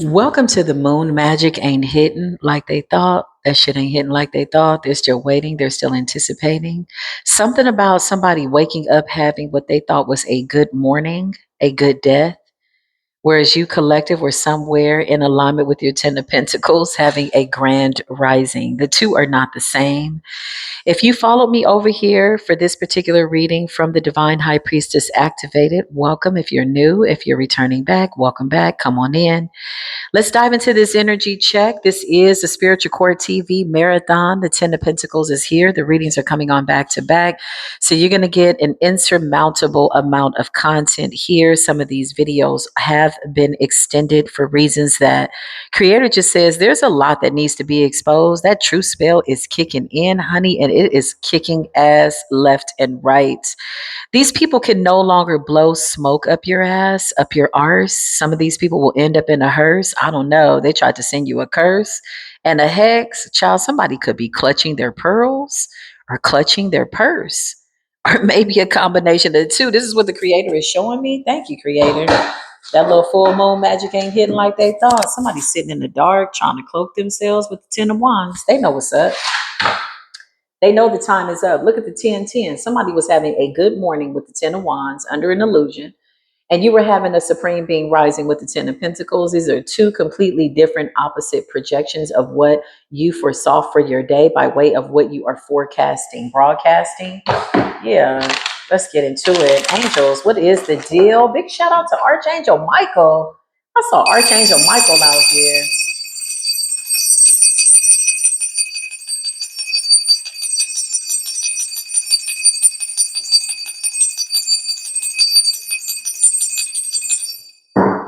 Welcome to the moon. Magic ain't hitting like they thought. That shit ain't hitting like they thought. They're still waiting. They're still anticipating. Something about somebody waking up having what they thought was a good morning, a good death. Whereas you collective were somewhere in alignment with your Ten of Pentacles having a grand rising. The two are not the same. If you followed me over here for this particular reading from the Divine High Priestess Activated, welcome. If you're new, if you're returning back, welcome back. Come on in. Let's dive into this energy check. This is the Spiritual Court TV Marathon. The Ten of Pentacles is here. The readings are coming on back to back. So you're going to get an insurmountable amount of content here. Some of these videos have been extended for reasons that Creator just says there's a lot that needs to be exposed. That truth spell is kicking in, honey, and it is kicking ass left and right. These people can no longer blow smoke up your ass, up your arse. Some of these people will end up in a hearse. I don't know. They tried to send you a curse and a hex. Child, somebody could be clutching their pearls or clutching their purse, or maybe a combination of the two. This is what the Creator is showing me. Thank you, Creator. That little full moon magic ain't hitting like they thought. Somebody's sitting in the dark trying to cloak themselves with the Ten of Wands. They know what's up. They know the time is up. Look at the 10-10. Somebody was having a good morning with the Ten of Wands under an illusion, and you were having a Supreme Being rising with the Ten of Pentacles. These are two completely different opposite projections of what you foresaw for your day by way of what you are forecasting, broadcasting. Yeah, let's get into it. Angels, what is the deal? Big shout out to Archangel Michael. I saw Archangel Michael out here.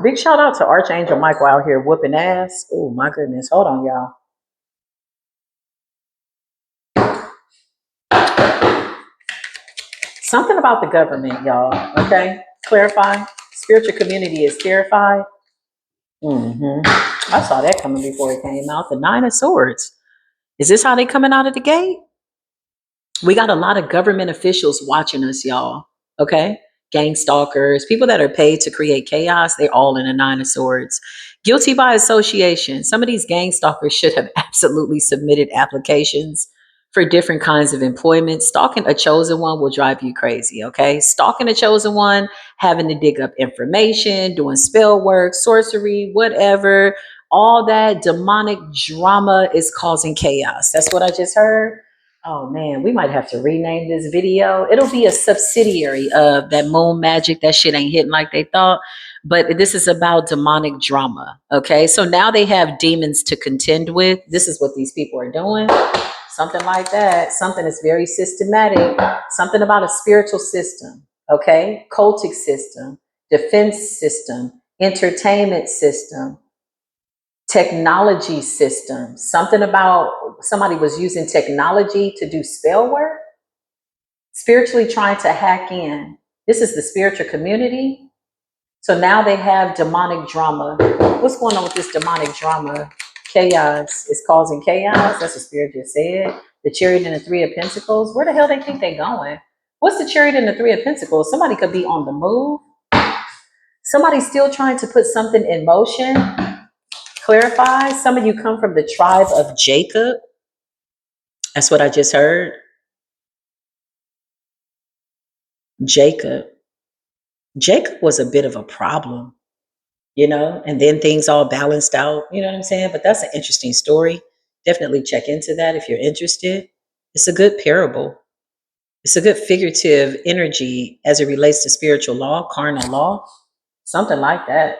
Big shout out to Archangel Michael out here whooping ass. Oh my goodness. Hold on, y'all. Something about the government, y'all. Okay. Clarify. Spiritual community is terrified. I saw that coming before it came out. The Nine of Swords. Is this how they coming out of the gate? We got a lot of government officials watching us, y'all. Okay. Gang stalkers, people that are paid to create chaos, they're all in a Nine of Swords. Guilty by association. Some of these gang stalkers should have absolutely submitted applications for different kinds of employment. Stalking a chosen one will drive you crazy, okay? Stalking a chosen one, having to dig up information, doing spell work, sorcery, whatever. All that demonic drama is causing chaos. That's what I just heard. Oh man, we might have to rename this video. It'll be a subsidiary of that moon magic. That shit ain't hitting like they thought. But this is about demonic drama. Okay. So now they have demons to contend with. This is what these people are doing. Something like that. Something that's very systematic. Something about a spiritual system. Okay. Cultic system, defense system, entertainment system, technology system. Something about somebody was using technology to do spell work, spiritually trying to hack in. This is the spiritual community. So now they have demonic drama. What's going on with this demonic drama? Chaos is causing chaos. That's what Spirit just said. The Chariot and the Three of Pentacles. Where the hell they think they're going? What's the Chariot and the Three of Pentacles? Somebody could be on the move. Somebody's still trying to put something in motion. Clarify. Some of you come from the tribe of Jacob. That's what I just heard. Jacob. Jacob was a bit of a problem, and then things all balanced out. You know what I'm saying? But that's an interesting story. Definitely check into that if you're interested. It's a good parable. It's a good figurative energy as it relates to spiritual law, carnal law, something like that.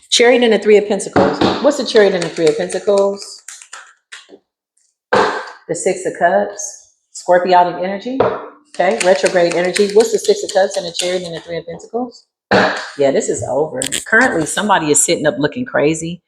Chariot and the Three of Pentacles. What's the Chariot and the Three of Pentacles? The Six of Cups. Scorpiotic energy. Okay, retrograde energy. What's the Six of Cups and the Chariot and the Three of Pentacles? Yeah, this is over. Currently, somebody is sitting up looking crazy.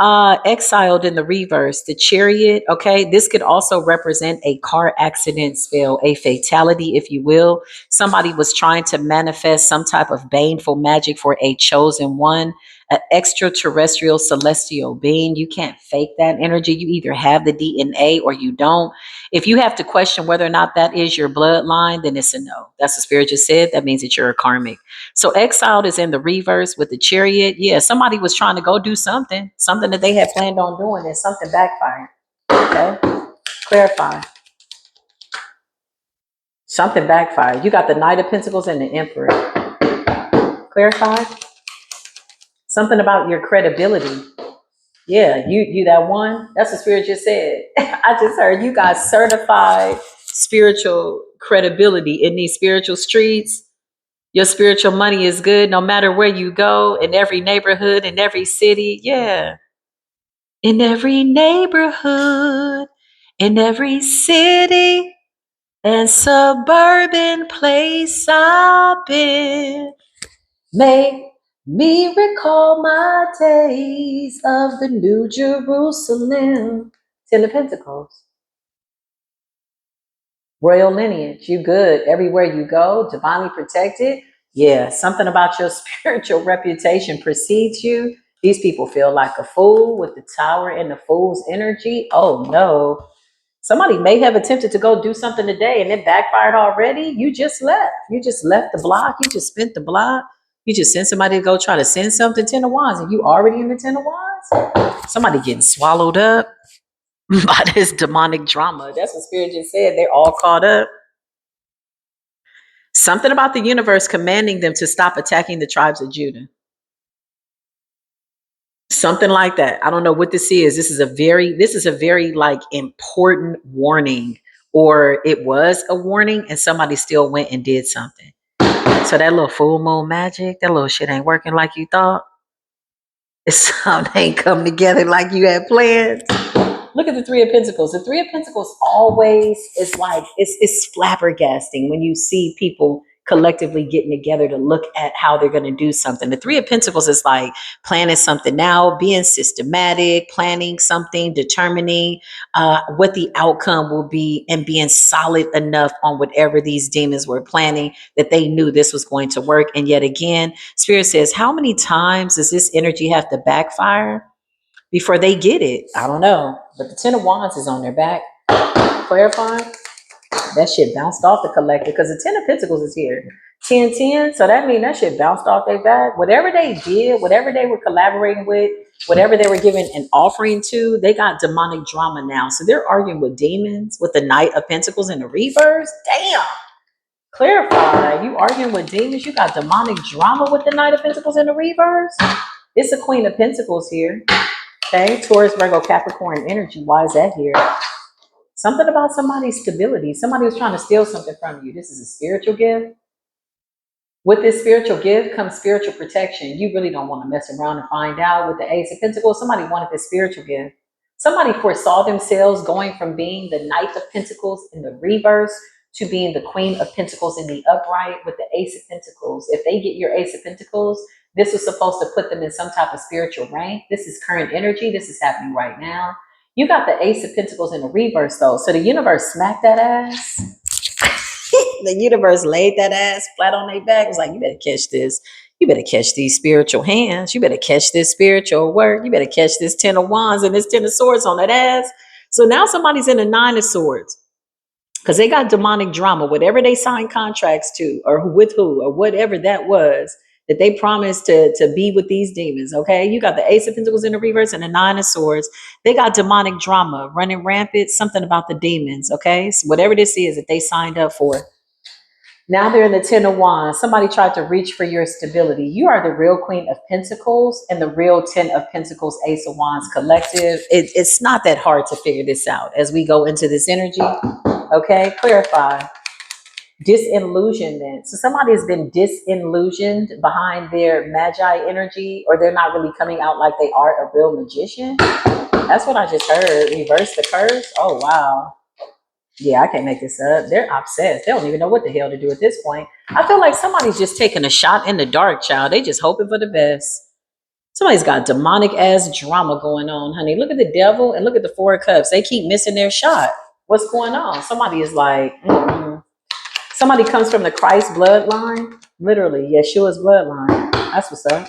Exiled in the reverse, the Chariot. Okay, this could also represent a car accident spell, a fatality, if you will. Somebody was trying to manifest some type of baneful magic for a chosen one. an extraterrestrial celestial being. You can't fake that energy. You either have the DNA or you don't. If you have to question whether or not that is your bloodline, then it's a no. That's what Spirit just said. That means that you're a karmic. So exiled is in the reverse with the chariot. Yeah, somebody was trying to go do something that they had planned on doing, and something backfired. Okay, clarify. Something backfired. You got the Knight of Pentacles and the Emperor. Clarify. Something about your credibility. Yeah, you that one. That's what Spirit just said. I just heard you got certified spiritual credibility in these spiritual streets. Your spiritual money is good no matter where you go, in every neighborhood, in every city. Yeah. In every neighborhood, in every city and suburban place I've been. Make me recall my days of the New Jerusalem. Ten of Pentacles. Royal lineage. You good. Everywhere you go, divinely protected. Yeah, something about your spiritual reputation precedes you. These people feel like a fool with the tower and the fool's energy. Oh no. Somebody may have attempted to go do something today and it backfired already. You just left. You just left the block. You just spent the block. You just sent somebody to go try to send something, Ten of Wands, and you already in the Ten of Wands. Somebody getting swallowed up by this demonic drama. That's what Spirit just said. They're all caught up. Something about the universe commanding them to stop attacking the tribes of Judah. Something like that. I don't know what this is. This is a very like important warning, or it was a warning and somebody still went and did something. So that little full moon magic, that little shit ain't working like you thought. It's something ain't come together like you had planned. Look at the Three of Pentacles. The Three of Pentacles always is like, it's flabbergasting when you see people collectively getting together to look at how they're going to do something. The Three of Pentacles is like planning something now, being systematic, planning something, determining what the outcome will be, and being solid enough on whatever these demons were planning that they knew this was going to work. And yet again, Spirit says, how many times does this energy have to backfire before they get it? I don't know. But the Ten of Wands is on their back. Clarifying. That shit bounced off the collective because the Ten of Pentacles is here. 10-10. So that means that shit bounced off their back. Whatever they did, whatever they were collaborating with, whatever they were giving an offering to, they got demonic drama now. So they're arguing with demons with the Knight of Pentacles in the reverse. Damn. Clarify. You arguing with demons? You got demonic drama with the Knight of Pentacles in the reverse? It's the Queen of Pentacles here. Okay, Taurus, Virgo, Capricorn energy. Why is that here? Something about somebody's stability. Somebody was trying to steal something from you. This is a spiritual gift. With this spiritual gift comes spiritual protection. You really don't want to mess around and find out. With the Ace of Pentacles, somebody wanted this spiritual gift. Somebody foresaw themselves going from being the Knight of Pentacles in the reverse to being the Queen of Pentacles in the upright with the Ace of Pentacles. If they get your Ace of Pentacles, this was supposed to put them in some type of spiritual rank. This is current energy. This is happening right now. You got the Ace of Pentacles in the reverse though. So the universe smacked that ass. The universe laid that ass flat on their back. It's like, you better catch this. You better catch these spiritual hands. You better catch this spiritual work. You better catch this Ten of Wands and this Ten of Swords on that ass. So now somebody's in a Nine of Swords because they got demonic drama. Whatever they signed contracts to, or with who, or whatever that was, that they promised to be with these demons. Okay, you got the Ace of Pentacles in the reverse and the Nine of Swords. They got demonic drama running rampant. Something about the demons. Okay, so whatever this is that they signed up for. Now they're in the Ten of Wands. Somebody tried to reach for your stability. You are the real Queen of Pentacles and the real Ten of Pentacles, Ace of Wands collective. It's not that hard to figure this out as we go into this energy. Okay, clarify. Disillusionment. So somebody has been disillusioned behind their Magi energy, or they're not really coming out like they are a real magician. That's what I just heard. Reverse the curse. Oh, wow. Yeah, I can't make this up. They're obsessed. They don't even know what the hell to do at this point. I feel like somebody's just taking a shot in the dark, child. They just hoping for the best. Somebody's got demonic ass drama going on, honey. Look at the devil and look at the Four of Cups. They keep missing their shot. What's going on? Somebody is like, somebody comes from the Christ bloodline. Literally, Yeshua's bloodline. That's what's up.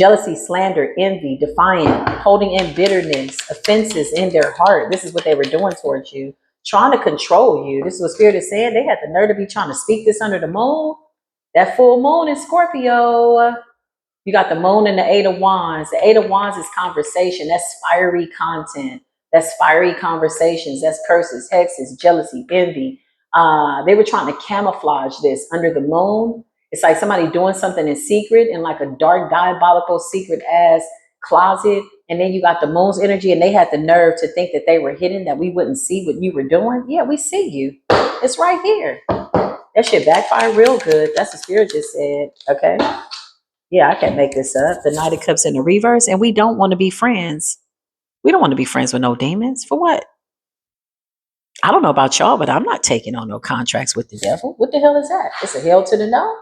Jealousy, slander, envy, defiant, holding in bitterness, offenses in their heart. This is what they were doing towards you, trying to control you. This is what Spirit is saying. They had the nerve to be trying to speak this under the moon. That full moon in Scorpio. You got the moon and the Eight of Wands. The Eight of Wands is conversation. That's fiery content. That's fiery conversations. That's curses, hexes, jealousy, envy. They were trying to camouflage this under the moon. It's like somebody doing something in secret in like a dark, diabolical, secret ass closet. And then you got the moon's energy, and they had the nerve to think that they were hidden, that we wouldn't see what you were doing. Yeah, we see you. It's right here. That shit backfire real good. That's what Spirit just said. Okay. Yeah, I can't make this up. The Knight of Cups in the reverse, and we don't want to be friends. We don't want to be friends with no demons. For what? I don't know about y'all, but I'm not taking on no contracts with the devil. What the hell is that? It's a hell to the no.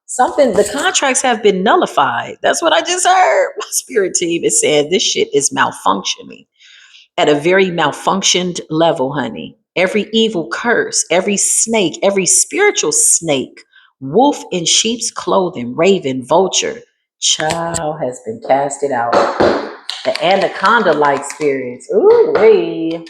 Something, the contracts have been nullified. That's what I just heard. My spirit team is saying this shit is malfunctioning at a very malfunctioned level, honey. Every evil curse, every snake, every spiritual snake, wolf in sheep's clothing, raven, vulture, child has been casted out. The anaconda-like spirits. Ooh, wee.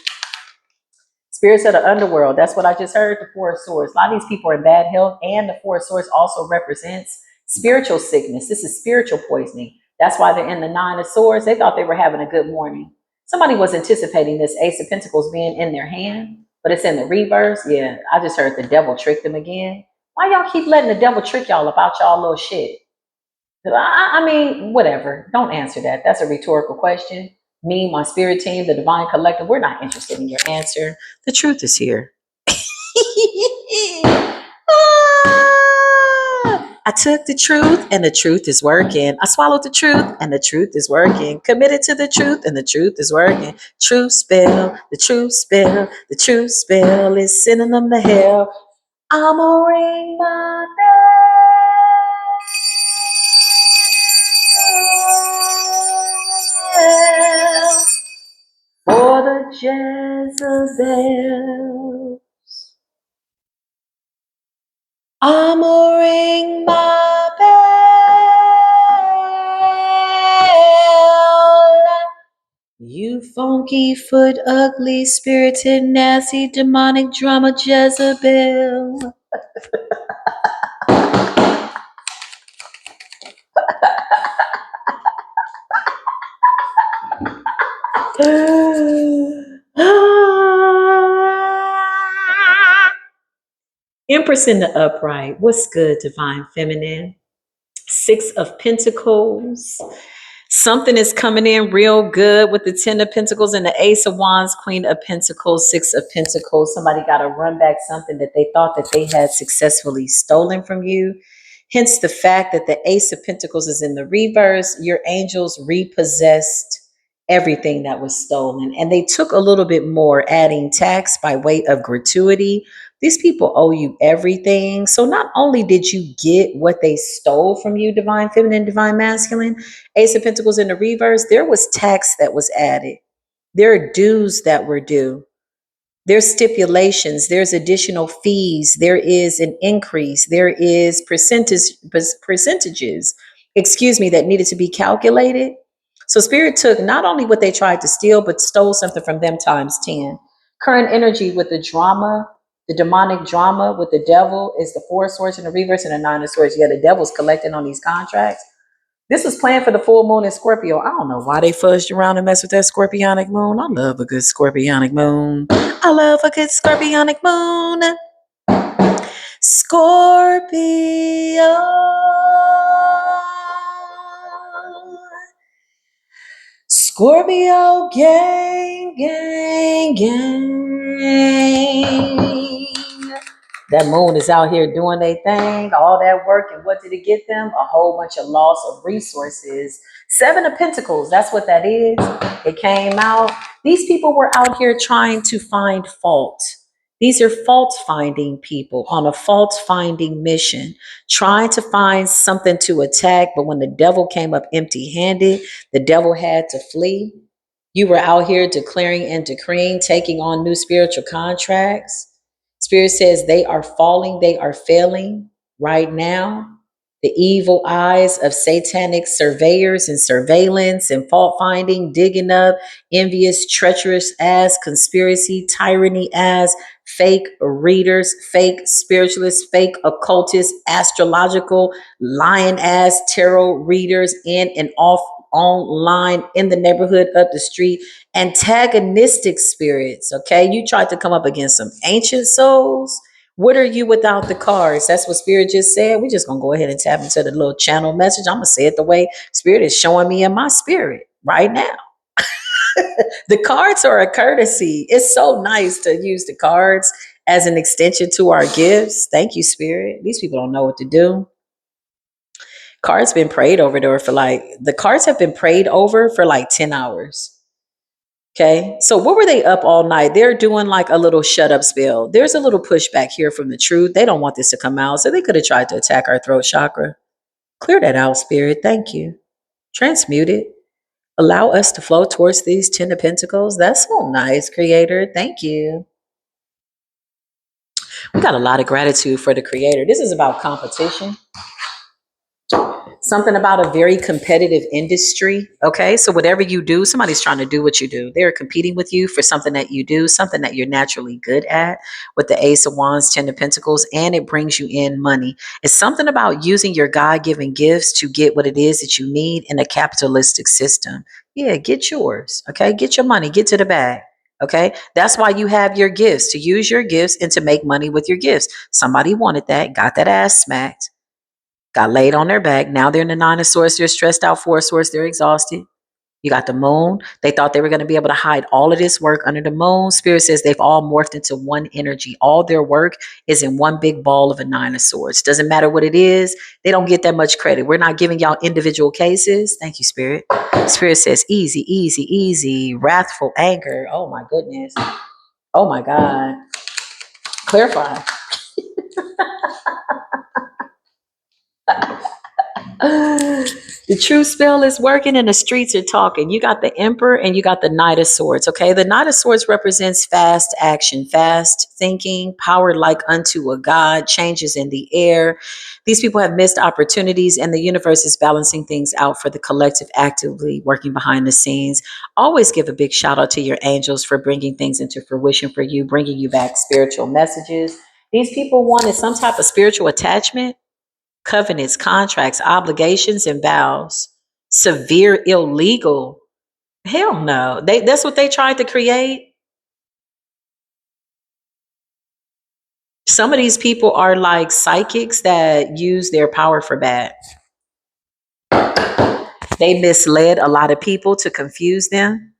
Spirits of the underworld. That's what I just heard. The Four of Swords. A lot of these people are in bad health, and the Four of Swords also represents spiritual sickness. This is spiritual poisoning. That's why they're in the Nine of Swords. They thought they were having a good morning. Somebody was anticipating this Ace of Pentacles being in their hand, but it's in the reverse. Yeah, I just heard the devil trick them again. Why y'all keep letting the devil trick y'all about y'all little shit? I mean, whatever. Don't answer that. That's a rhetorical question. Me, my spirit team, the divine collective, we're not interested in your answer. The truth is here. I took the truth and the truth is working. I swallowed the truth and the truth is working. Committed to the truth and the truth is working. Truth spell, the truth spell, the truth spell is sending them to hell. I'ma ring my bell for the Jezebel. I'ma ring my bell. You funky foot, ugly, spirited, nasty, demonic drama Jezebel. Empress in the upright. What's good, divine feminine? Six of Pentacles. Something is coming in real good with the Ten of Pentacles and the Ace of Wands, Queen of Pentacles, Six of Pentacles. Somebody got to run back something that they thought that they had successfully stolen from you. Hence the fact that the Ace of Pentacles is in the reverse. Your angels repossessed everything that was stolen. And they took a little bit more, adding tax by way of gratuity. These people owe you everything. So not only did you get what they stole from you, divine feminine, divine masculine, Ace of Pentacles in the reverse, there was tax that was added. There are dues that were due. There's stipulations, there's additional fees, there is an increase, there is percentages, that needed to be calculated. So Spirit took not only what they tried to steal, but stole something from them times 10. Current energy with the drama, the demonic drama with the devil is the Four of Swords in the reverse and the Nine of Swords. Yeah, the devil's collecting on these contracts. This was planned for the full moon in Scorpio. I don't know why they fuzzed around and messed with that scorpionic moon. I love a good scorpionic moon. I love a good scorpionic moon. Scorpio. Scorpio gang, gang, gang. That moon is out here doing their thing, all that work, and what did it get them? A whole bunch of loss of resources. Seven of Pentacles, that's what that is. It came out. These people were out here trying to find fault. These are fault-finding people on a fault-finding mission, trying to find something to attack, but when the devil came up empty-handed, the devil had to flee. You were out here declaring and decreeing, taking on new spiritual contracts. Spirit says they are falling, they are failing right now. The evil eyes of satanic surveyors and surveillance and fault finding, digging up, envious, treacherous as, conspiracy, tyranny as, fake readers, fake spiritualists, fake occultists, astrological, lying as, tarot readers in and off online, in the neighborhood, up the street, antagonistic spirits. Okay, you tried to come up against some ancient souls. What are you without the cards? That's what Spirit just said. We're just gonna go ahead and tap into the little channel message. I'm gonna say it the way Spirit is showing me in my spirit right now. The cards are a courtesy. It's so nice to use the cards as an extension to our gifts. Thank you, Spirit. These people don't know what to do. Cards been prayed over there for like the cards have been prayed over for like 10 hours. Okay. So what were they up all night? They're doing like a little shut up spell. There's a little pushback here from the truth. They don't want this to come out. So they could have tried to attack our throat chakra. Clear that out, Spirit. Thank you. Transmute it. Allow us to flow towards these 10 of Pentacles. That's so nice, Creator. Thank you. We got a lot of gratitude for the Creator. This is about competition. Something about a very competitive industry. Okay. So whatever you do, somebody's trying to do what you do. They're competing with you for something that you do, something that you're naturally good at, with the Ace of Wands, 10 of Pentacles, and it brings you in money. It's something about using your God-given gifts to get what it is that you need in a capitalistic system. Yeah, get yours. Okay. Get your money, get to the bag. Okay. That's why you have your gifts, to use your gifts and to make money with your gifts. Somebody wanted that, got that ass smacked, got laid on their back. Now they're in the Nine of Swords. They're stressed out. Four of Swords. They're exhausted. You got the Moon. They thought they were going to be able to hide all of this work under the Moon. Spirit says they've all morphed into one energy. All their work is in one big ball of a Nine of Swords. Doesn't matter what it is. They don't get that much credit. We're not giving y'all individual cases. Thank you, Spirit. Spirit says easy, easy, easy. Wrathful anger. Oh my goodness. Oh my God. Clarify. The true spell is working and the streets are talking. You got the Emperor and you got the Knight of Swords. Okay. The Knight of Swords represents fast action, fast thinking, power like unto a god, changes in the air. These people have missed opportunities and the universe is balancing things out for the collective, actively working behind the scenes. Always give a big shout out to your angels for bringing things into fruition for you, bringing you back spiritual messages. These people wanted some type of spiritual attachment, covenants, contracts, obligations, and vows. Severe illegal. Hell no. That's what they tried to create. Some of these people are like psychics that use their power for bad. They misled a lot of people to confuse them.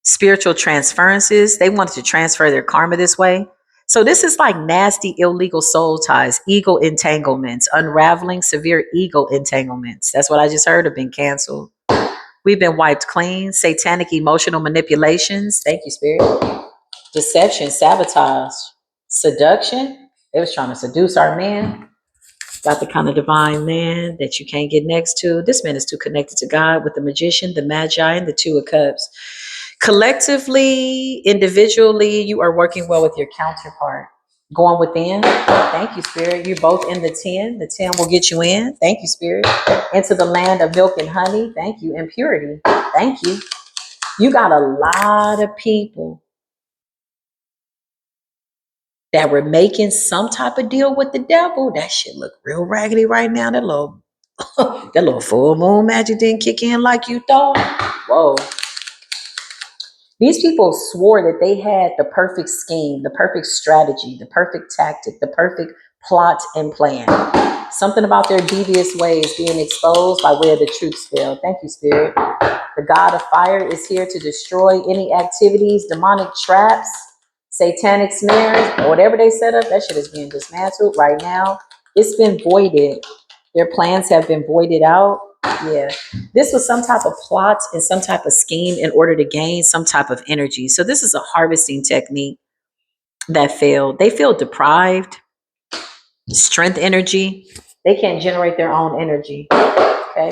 Spiritual transferences. They wanted to transfer their karma this way. So this is like nasty, illegal soul ties, ego entanglements, unraveling severe ego entanglements. That's what I just heard have been canceled. We've been wiped clean. Satanic emotional manipulations. Thank you, Spirit. Deception, sabotage, seduction. They was trying to seduce our man. Got the kind of divine man that you can't get next to. This man is too connected to God, with the Magician, the Magi, and the Two of Cups. Collectively, individually, you are working well with your counterpart. Going within. Thank you, Spirit. You're both in the 10. The 10 will get you in. Thank you, Spirit. Into the land of milk and honey. Thank you. And purity. Thank you. You got a lot of people that were making some type of deal with the devil. That shit look real raggedy right now. That little that little full moon magic didn't kick in like you thought. Whoa. These people swore that they had the perfect scheme, the perfect strategy, the perfect tactic, the perfect plot and plan. Something about their devious ways being exposed by way of the truth spell. Thank you, Spirit. The God of fire is here to destroy any activities, demonic traps, satanic snares, or whatever they set up. That shit is being dismantled right now. It's been voided. Their plans have been voided out. Yeah. This was some type of plot and some type of scheme in order to gain some type of energy. So this is a harvesting technique that failed. They feel deprived. Strength energy. They can't generate their own energy. Okay.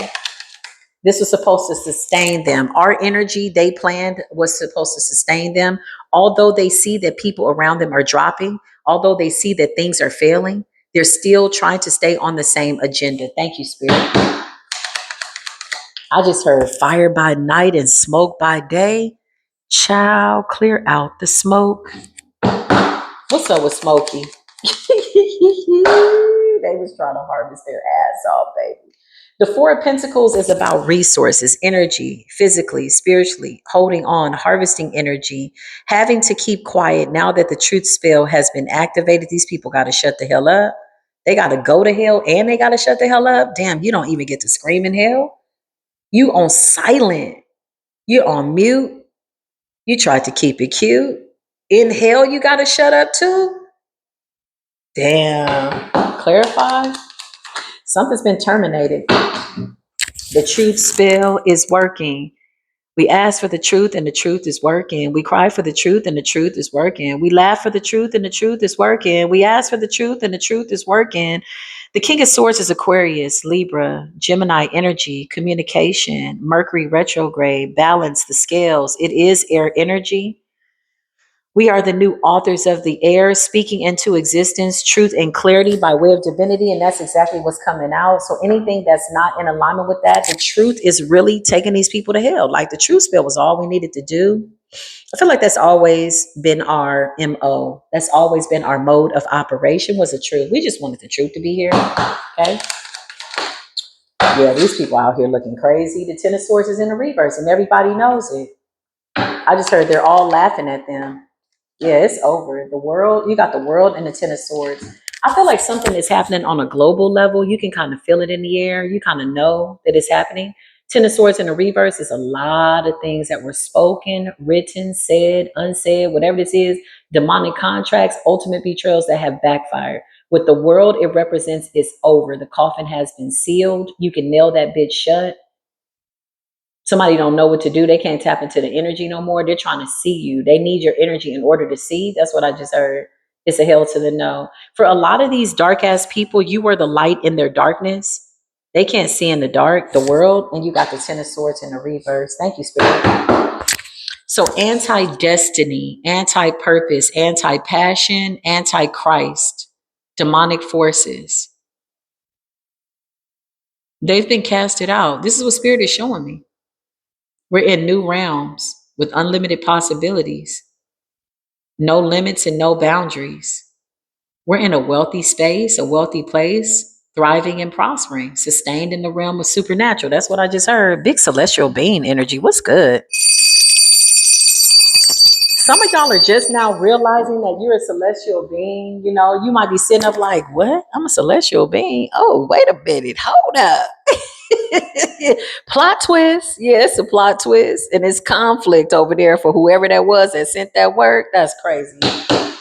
This was supposed to sustain them. Our energy they planned was supposed to sustain them. Although they see that people around them are dropping, although they see that things are failing, They're still trying to stay on the same agenda. Thank you, Spirit. I just heard fire by night and smoke by day. Child, clear out the smoke. What's up with Smokey? They was trying to harvest their ass off, baby. The Four of Pentacles is about resources, energy, physically, spiritually, holding on, harvesting energy, having to keep quiet now that the truth spell has been activated. These people got to shut the hell up. They got to go to hell and they got to shut the hell up. Damn, you don't even get to scream in hell. You on silent. You're on mute. You tried to keep it cute. In hell, you got to shut up too. Damn. Clarify. Something's been terminated. The truth spell is working. We ask for the truth and the truth is working. We cry for the truth and the truth is working. We laugh for the truth and the truth is working. We ask for the truth and the truth is working. The King of Swords is Aquarius, Libra, Gemini energy, communication, Mercury retrograde, balance, the scales. It is air energy. We are the new authors of the air, speaking into existence, truth and clarity by way of divinity. And that's exactly what's coming out. So anything that's not in alignment with that, the truth is really taking these people to hell. Like the truth spell was all we needed to do. I feel like that's always been our MO. That's always been our mode of operation was the truth. We just wanted the truth to be here. Okay. Yeah, these people out here looking crazy. The Ten of Swords is in the reverse and everybody knows it. I just heard they're all laughing at them. Yeah, it's over. The world, you got the world and the Ten of Swords. I feel like something is happening on a global level. You can kind of feel it in the air. You kind of know that it's happening. Ten of Swords in the reverse is a lot of things that were spoken, written, said, unsaid, whatever this is. Demonic contracts, ultimate betrayals that have backfired. With the world, it represents it's over. The coffin has been sealed. You can nail that bitch shut. Somebody don't know what to do. They can't tap into the energy no more. They're trying to see you. They need your energy in order to see. That's what I just heard. It's a hell to the no. For a lot of these dark ass people, you were the light in their darkness. They can't see in the dark, the world, and you got the Ten of Swords in the reverse. Thank you, Spirit. So anti-destiny, anti-purpose, anti-passion, anti-Christ, demonic forces. They've been casted out. This is what Spirit is showing me. We're in new realms with unlimited possibilities, no limits and no boundaries. We're in a wealthy space, a wealthy place, thriving and prospering, sustained in the realm of supernatural. That's what I just heard. Big celestial being energy. What's good? Some of y'all are just now realizing that you're a celestial being. You know, you might be sitting up like, what? I'm a celestial being. Oh, wait a minute. Hold up. Plot twist. Yeah, it's a plot twist. And it's conflict over there for whoever that was that sent that word. That's crazy.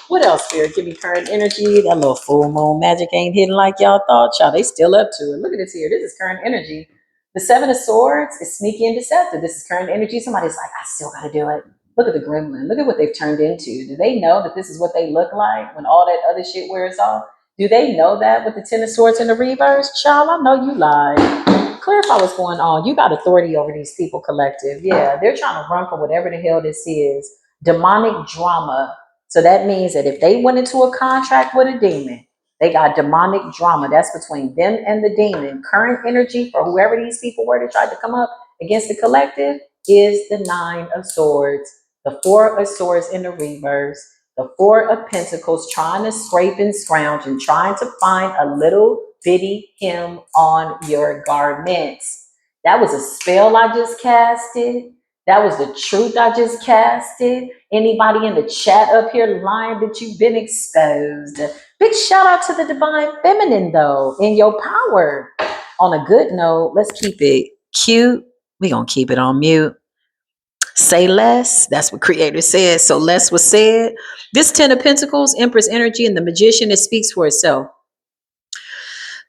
What else, Spirit? Give me current energy. That little full moon magic ain't hidden like y'all thought. Y'all, they still up to it. Look at this here. This is current energy. The Seven of Swords is sneaky and deceptive. This is current energy. Somebody's like, I still got to do it. Look at the gremlin. Look at what they've turned into. Do they know that this is what they look like when all that other shit wears off? Do they know that with the Ten of Swords in the reverse? Child, I know you lied. Clarify what's going on. You got authority over these people, collective. Yeah, they're trying to run from whatever the hell this is. Demonic drama. So that means that if they went into a contract with a demon, they got demonic drama. That's between them and the demon. Current energy for whoever these people were that tried to come up against the collective is the Nine of Swords, the Four of Swords in the reverse, the Four of Pentacles, trying to scrape and scrounge and trying to find a little bitty hem on your garments. That was a spell I just casted. That was the truth I just casted. Anybody in the chat up here lying that you've been exposed. Big shout out to the divine feminine though, in your power. On a good note, let's keep it cute. We're going to keep it on mute. Say less. That's what Creator said. So less was said. This Ten of Pentacles, Empress energy, and the Magician, it speaks for itself.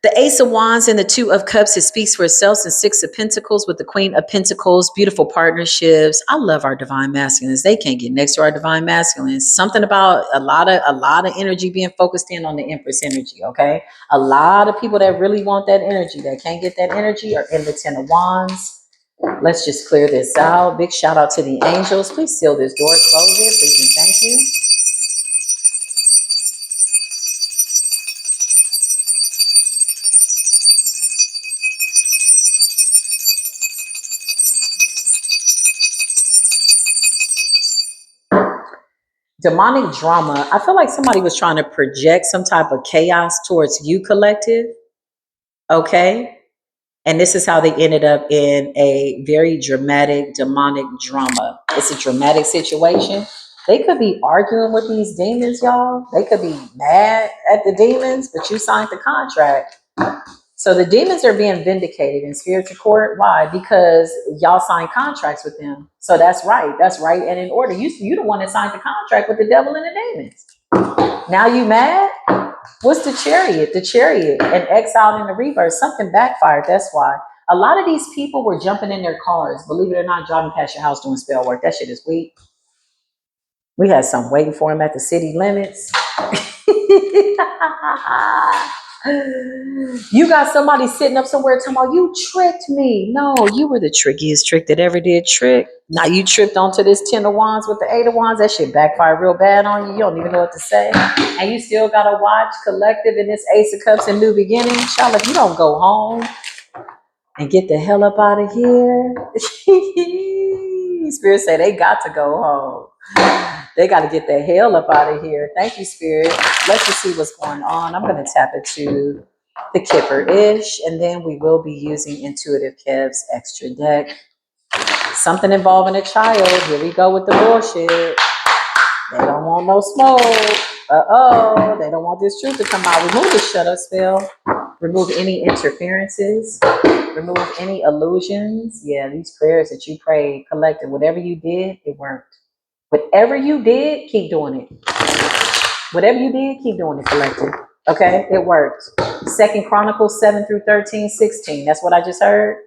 The Ace of Wands and the Two of Cups, it speaks for itself, and Six of Pentacles with the Queen of Pentacles, beautiful partnerships. I love our divine masculines. They can't get next to our divine masculines. Something about a lot of energy being focused in on the Empress energy, okay? A lot of people that really want that energy, that can't get that energy, are in the Ten of Wands. Let's just clear this out. Big shout out to the angels. Please seal this door, close it, please and thank you. demonic drama. I feel like somebody was trying to project some type of chaos towards you, collective. Okay. And this is how they ended up in a very dramatic, demonic drama. It's a dramatic situation. They could be arguing with these demons, y'all. They could be mad at the demons, but you signed the contract. So the demons are being vindicated in spiritual court. Why? Because y'all signed contracts with them. So that's right. That's right and in order. You the one that signed the contract with the devil and the demons. Now you mad? What's the chariot? The chariot and exiled in the reverse. Something backfired. That's why. A lot of these people were jumping in their cars, believe it or not, driving past your house doing spell work. That shit is weak. We had some waiting for him at the city limits. You got somebody sitting up somewhere talking about you tricked me. No, you were the trickiest trick that ever did trick. Now you tripped onto this 10 of wands with the 8 of wands. That shit backfired real bad on you. You don't even know what to say. And you still gotta watch collective in this Ace of Cups and new beginning. Child, if you don't go home and get the hell up out of here. Spirit say they got to go home. They got to get the hell up out of here. Thank you, Spirit. Let's just see what's going on. I'm going to tap into the Kipper-ish, and then we will be using Intuitive Kev's extra deck. Something involving a child. Here we go with the bullshit. They don't want no smoke. Uh-oh. They don't want this truth to come out. Remove the shut up spell. Remove any interferences. Remove any illusions. Yeah, these prayers that you prayed, collected, whatever you did, it worked. Whatever you did, keep doing it. Whatever you did, keep doing it, collective. Okay, it worked. 2nd Chronicles 7 through 13, 16. That's what I just heard.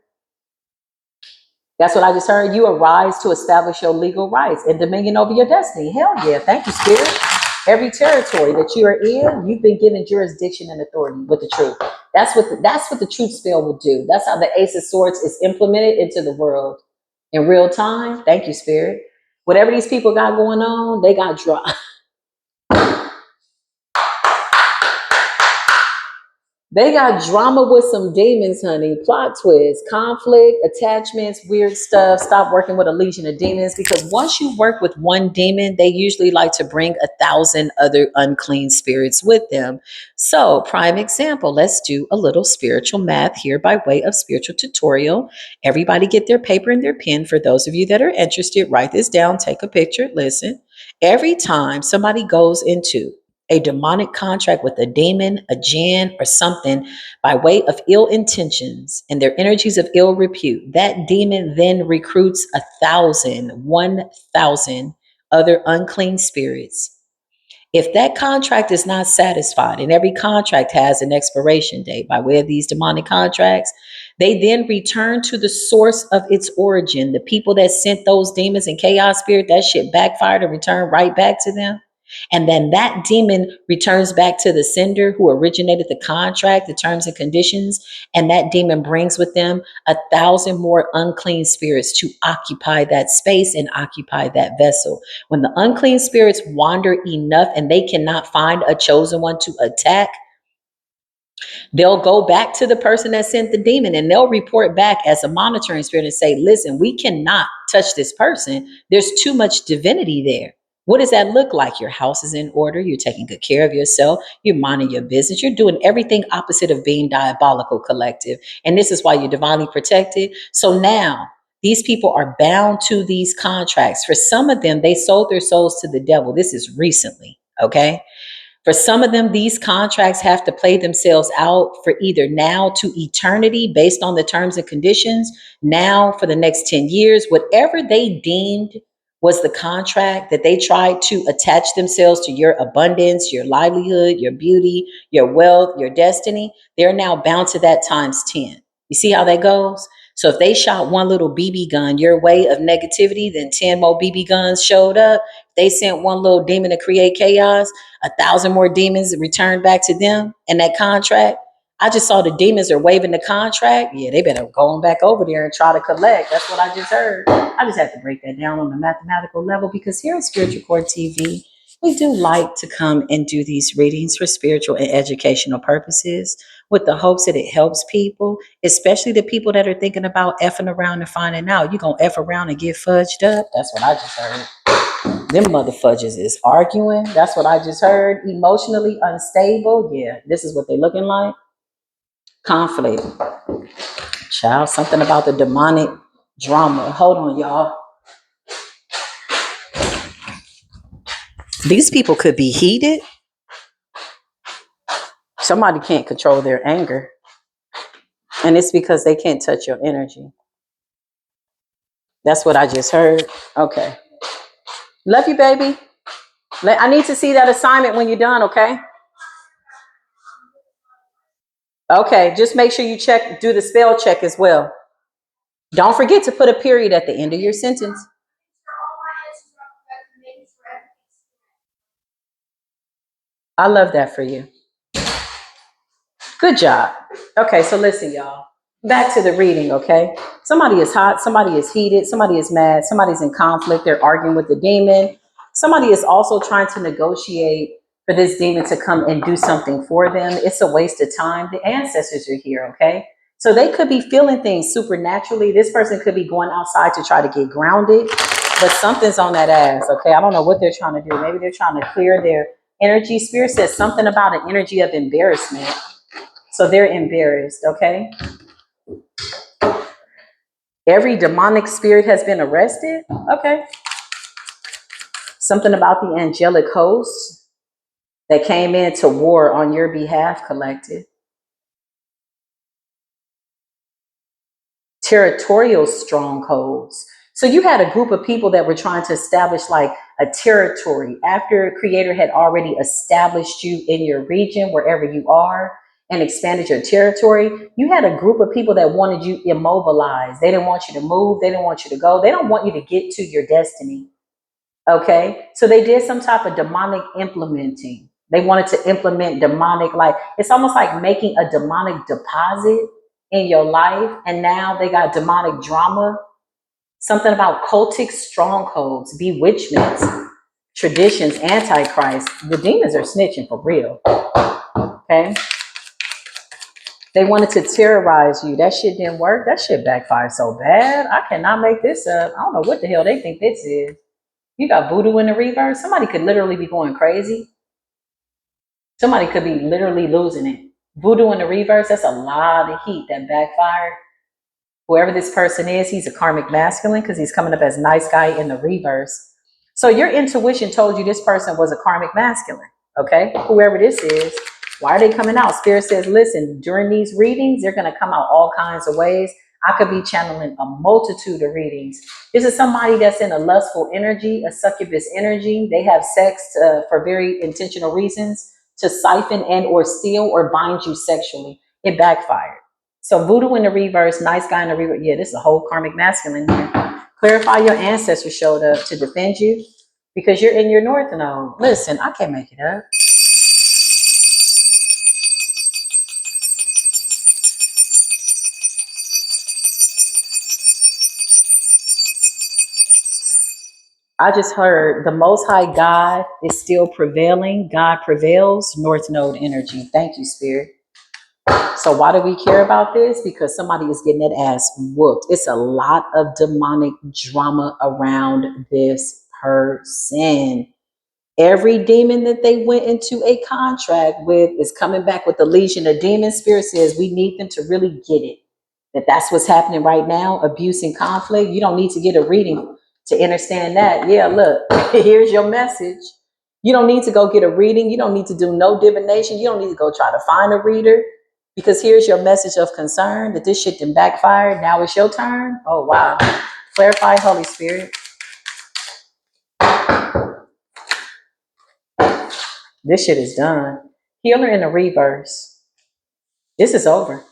That's what I just heard. You arise to establish your legal rights and dominion over your destiny. Hell yeah. Thank you, Spirit. Every territory that you are in, you've been given jurisdiction and authority with the truth. That's what the truth spell will do. That's how the Ace of Swords is implemented into the world in real time. Thank you, Spirit. Whatever these people got going on, they got dry. They got drama with some demons, honey. Plot twist, conflict, attachments, weird stuff. Stop working with a legion of demons, because once you work with one demon, they usually like to bring 1,000 other unclean spirits with them. So, prime example, let's do a little spiritual math here by way of spiritual tutorial. Everybody get their paper and their pen. For those of you that are interested, write this down, take a picture, listen. Every time somebody goes into a demonic contract with a demon, a jinn, or something by way of ill intentions and their energies of ill repute, that demon then recruits 1,000 other unclean spirits. If that contract is not satisfied, and every contract has an expiration date by way of these demonic contracts, they then return to the source of its origin. The people that sent those demons and chaos spirit, that shit backfired and returned right back to them. And then that demon returns back to the sender who originated the contract, the terms and conditions. And that demon brings with them 1,000 more unclean spirits to occupy that space and occupy that vessel. When the unclean spirits wander enough and they cannot find a chosen one to attack, they'll go back to the person that sent the demon and they'll report back as a monitoring spirit and say, listen, we cannot touch this person. There's too much divinity there. What does that look like? Your house is in order. You're taking good care of yourself. You're minding your business. You're doing everything opposite of being diabolical, collective. And this is why you're divinely protected. So now these people are bound to these contracts. For some of them, they sold their souls to the devil. This is recently, okay? For some of them, these contracts have to play themselves out for either now to eternity based on the terms and conditions, now for the next 10 years, whatever they deemed was the contract that they tried to attach themselves to your abundance, your livelihood, your beauty, your wealth, your destiny. They're now bound to that times 10. You see how that goes? So if they shot one little BB gun your way of negativity, then 10 more BB guns showed up. They sent one little demon to create chaos. 1,000 more demons returned back to them in that contract. I just saw the demons are waiving the contract. Yeah, they better go on back over there and try to collect. That's what I just heard. I just have to break that down on a mathematical level, because here at Spiritual Core TV, we do like to come and do these readings for spiritual and educational purposes with the hopes that it helps people, especially the people that are thinking about effing around and finding out. You're going to F around and get fudged up. That's what I just heard. Them motherfudges is arguing. That's what I just heard. Emotionally unstable. Yeah, this is what they looking like. Conflict. Child, something about the demonic drama. Hold on, y'all. These people could be heated. Somebody can't control their anger. And it's because they can't touch your energy. That's what I just heard. Okay. Love you, baby. I need to see that assignment when you're done, okay? Okay, just make sure you check, do the spell check as well. Don't forget to put a period at the end of your sentence. I love that for you. Good job. Okay, so listen, y'all. Back to the reading, okay? Somebody is hot, somebody is heated, somebody is mad, somebody's in conflict, they're arguing with the demon. Somebody is also trying to negotiate for this demon to come and do something for them. It's a waste of time. The ancestors are here, okay? So they could be feeling things supernaturally. This person could be going outside to try to get grounded, but something's on that ass, okay? I don't know what they're trying to do. Maybe they're trying to clear their energy. Spirit says something about an energy of embarrassment. So they're embarrassed, okay? Every demonic spirit has been arrested, okay? Something about the angelic host that came into war on your behalf, collective. Territorial strongholds. So you had a group of people that were trying to establish like a territory after Creator had already established you in your region, wherever you are, and expanded your territory. You had a group of people that wanted you immobilized. They didn't want you to move. They didn't want you to go. They don't want you to get to your destiny. Okay. So they did some type of demonic implementing. They wanted to implement demonic, like it's almost like making a demonic deposit in your life. And now they got demonic drama, something about cultic strongholds, bewitchments, traditions, antichrist. The demons are snitching for real. Okay. They wanted to terrorize you. That shit didn't work. That shit backfired so bad. I cannot make this up. I don't know what the hell they think this is. You got voodoo in the reverse. Somebody could literally be going crazy. Somebody could be literally losing it. Voodoo in the reverse, that's a lot of heat that backfired. Whoever this person is, he's a karmic masculine because he's coming up as nice guy in the reverse. So your intuition told you this person was a karmic masculine, okay? Whoever this is, why are they coming out? Spirit says, listen, during these readings, they're going to come out all kinds of ways. I could be channeling a multitude of readings. This is somebody that's in a lustful energy, a succubus energy. They have sex for very intentional reasons to siphon and or steal or bind you sexually. It backfired. So voodoo in the reverse, nice guy in the reverse. Yeah, this is a whole karmic masculine here. Clarify your ancestors showed up to defend you because you're in your north node. Listen, I can't make it up. I just heard the Most High God is still prevailing. God prevails, North Node energy. Thank you, Spirit. So why do we care about this? Because somebody is getting that ass whooped. It's a lot of demonic drama around this person. Every demon that they went into a contract with is coming back with the legion of demons. Spirit says we need them to really get it. That's what's happening right now, abuse and conflict. You don't need to get a reading to understand that. Yeah, look, here's your message. You don't need to go get a reading. You don't need to do no divination. You don't need to go try to find a reader because here's your message of concern that this shit done backfired. Now it's your turn. Oh, wow. Clarify, Holy Spirit. This shit is done. Healer in the reverse. This is over.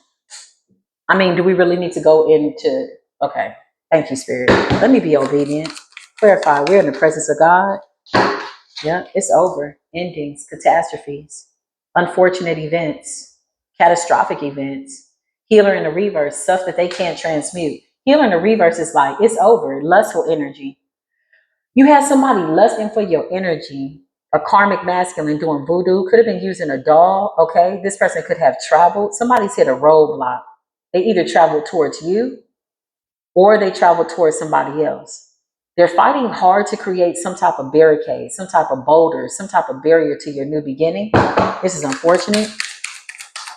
I mean, do we really need to go into, okay. Thank you, Spirit. Let me be obedient. Clarify, we're in the presence of God. Yeah, it's over. Endings, catastrophes, unfortunate events, catastrophic events. Healer in the reverse, stuff that they can't transmute. Healer in the reverse is like, it's over. Lustful energy. You had somebody lusting for your energy, a karmic masculine doing voodoo, could have been using a doll, okay? This person could have traveled. Somebody's hit a roadblock. They either traveled towards you or they traveled towards somebody else. They're fighting hard to create some type of barricade, some type of boulder, some type of barrier to your new beginning. This is unfortunate.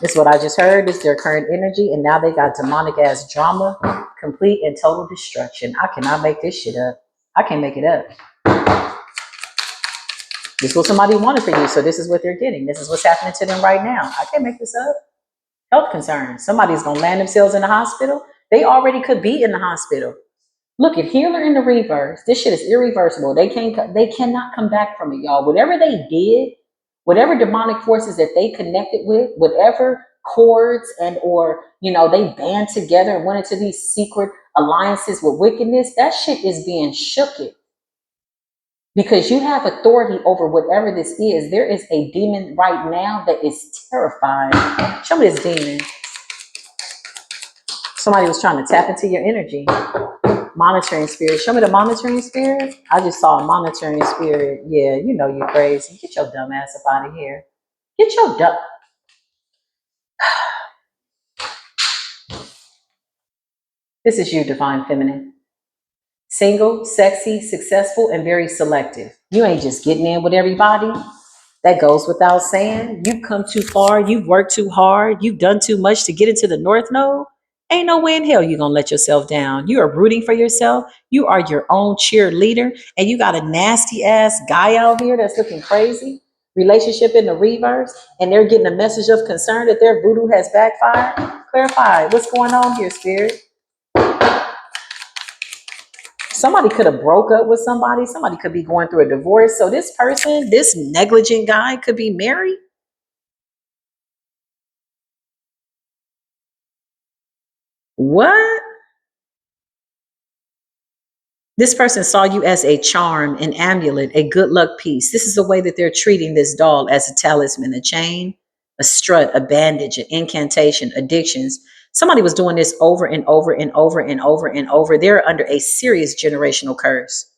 This is what I just heard. This is their current energy. And now they got demonic ass drama, complete and total destruction. I cannot make this shit up. I can't make it up. This is what somebody wanted for you. So this is what they're getting. This is what's happening to them right now. I can't make this up. Health concerns. Somebody's going to land themselves in the hospital. They already could be in the hospital. Look, at healer in the reverse, this shit is irreversible. They cannot come back from it, y'all. Whatever they did, whatever demonic forces that they connected with, whatever cords and or they band together and went into these secret alliances with wickedness, that shit is being shooked. Because you have authority over whatever this is. There is a demon right now that is terrifying. Show me this demon. Somebody was trying to tap into your energy. Monitoring spirit. Show me the monitoring spirit. I just saw a monitoring spirit. Yeah, you know you're crazy. Get your dumb ass up out of here. Get your dumb. This is you, divine feminine. Single, sexy, successful, and very selective. You ain't just getting in with everybody. That goes without saying. You've come too far. You've worked too hard. You've done too much to get into the North Node. Ain't no way in hell you're going to let yourself down. You are rooting for yourself. You are your own cheerleader. And you got a nasty ass guy out here that's looking crazy. Relationship in the reverse. And they're getting a message of concern that their voodoo has backfired. Clarify. What's going on here, spirit? Somebody could have broke up with somebody. Somebody could be going through a divorce. So this person, this negligent guy could be married. What? This person saw you as a charm, an amulet, a good luck piece. This is the way that they're treating this doll, as a talisman, a chain, a strut, a bandage, an incantation, addictions. Somebody was doing this over and over and over and over and over. They're under a serious generational curse.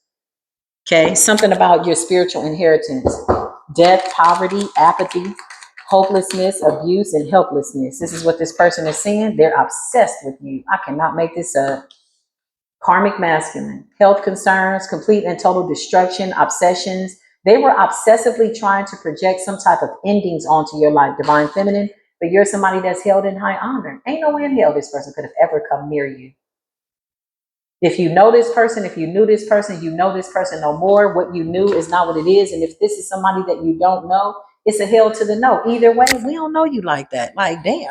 Okay, something about your spiritual inheritance: death, poverty, apathy, hopelessness, abuse, and helplessness. This is what this person is saying. They're obsessed with you. I cannot make this up. Karmic masculine, health concerns, complete and total destruction, obsessions. They were obsessively trying to project some type of endings onto your life, divine feminine, but you're somebody that's held in high honor. Ain't no way in hell this person could have ever come near you. If you know this person, if you knew this person, you know this person no more. What you knew is not what it is. And if this is somebody that you don't know, it's a hell to the no. Either way, we don't know you like that. Like, damn.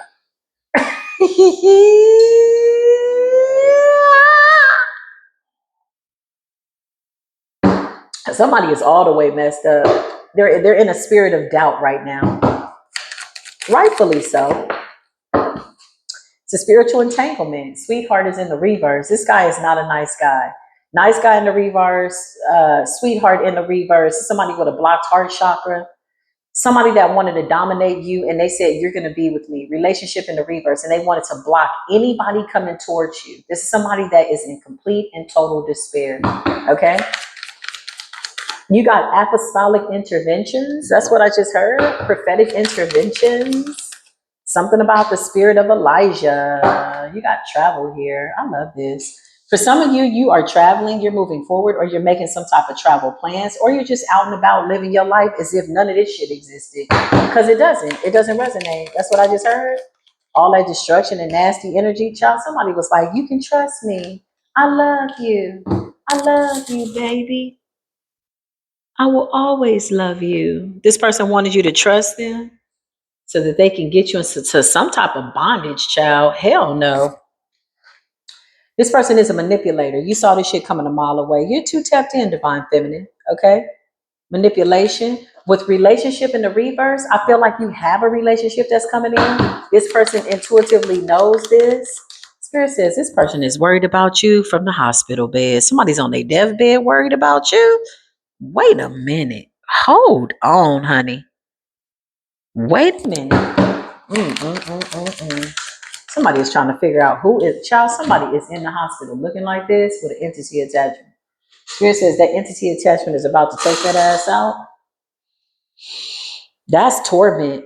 Somebody is all the way messed up. They're in a spirit of doubt right now. Rightfully so. It's a spiritual entanglement. Sweetheart is in the reverse. This guy is not a nice guy. Nice guy in the reverse. Sweetheart in the reverse. Somebody with a blocked heart chakra. Somebody that wanted to dominate you, and they said, you're going to be with me. Relationship in the reverse. And they wanted to block anybody coming towards you. This is somebody that is in complete and total despair. Okay? You got apostolic interventions. That's what I just heard. Prophetic interventions. Something about the spirit of Elijah. You got travel here. I love this. For some of you, you are traveling, you're moving forward, or you're making some type of travel plans, or you're just out and about living your life as if none of this shit existed. Because it doesn't. It doesn't resonate. That's what I just heard. All that destruction and nasty energy. Child, somebody was like, you can trust me. I love you. I love you, baby. I will always love you. This person wanted you to trust them so that they can get you into some type of bondage, child. Hell no. This person is a manipulator. You saw this shit coming a mile away. You're too tapped in, divine feminine. Okay? Manipulation. With relationship in the reverse, I feel like you have a relationship that's coming in. This person intuitively knows this. Spirit says this person is worried about you from the hospital bed. Somebody's on their deathbed worried about you. Wait a minute. Hold on, honey. Wait a minute. Somebody is trying to figure out who is, child, somebody is in the hospital looking like this with an entity attachment. Spirit says that entity attachment is about to take that ass out. That's torment.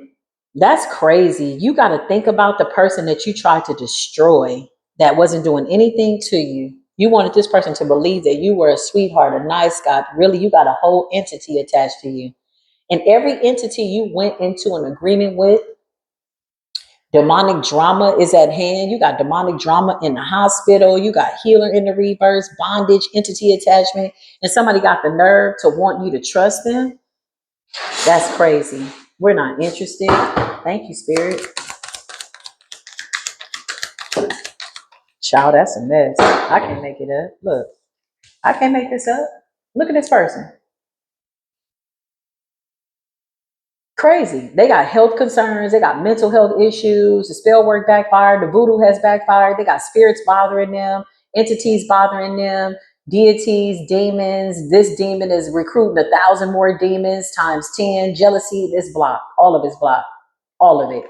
That's crazy. You got to think about the person that you tried to destroy that wasn't doing anything to you. You wanted this person to believe that you were a sweetheart, a nice guy. Really, you got a whole entity attached to you. And every entity you went into an agreement with, demonic drama is at hand. You got demonic drama in the hospital. You got healer in the reverse, bondage, entity attachment. And somebody got the nerve to want you to trust them. That's crazy. We're not interested. Thank you, Spirit. Child, that's a mess. I can't make it up. Look, I can't make this up. Look at this person. Crazy. They got health concerns. They got mental health issues. The spell work backfired. The voodoo has backfired. They got spirits bothering them, entities bothering them, deities, demons. This demon is recruiting 1,000 more demons times 10. Jealousy, this block. All of it's blocked. All of it.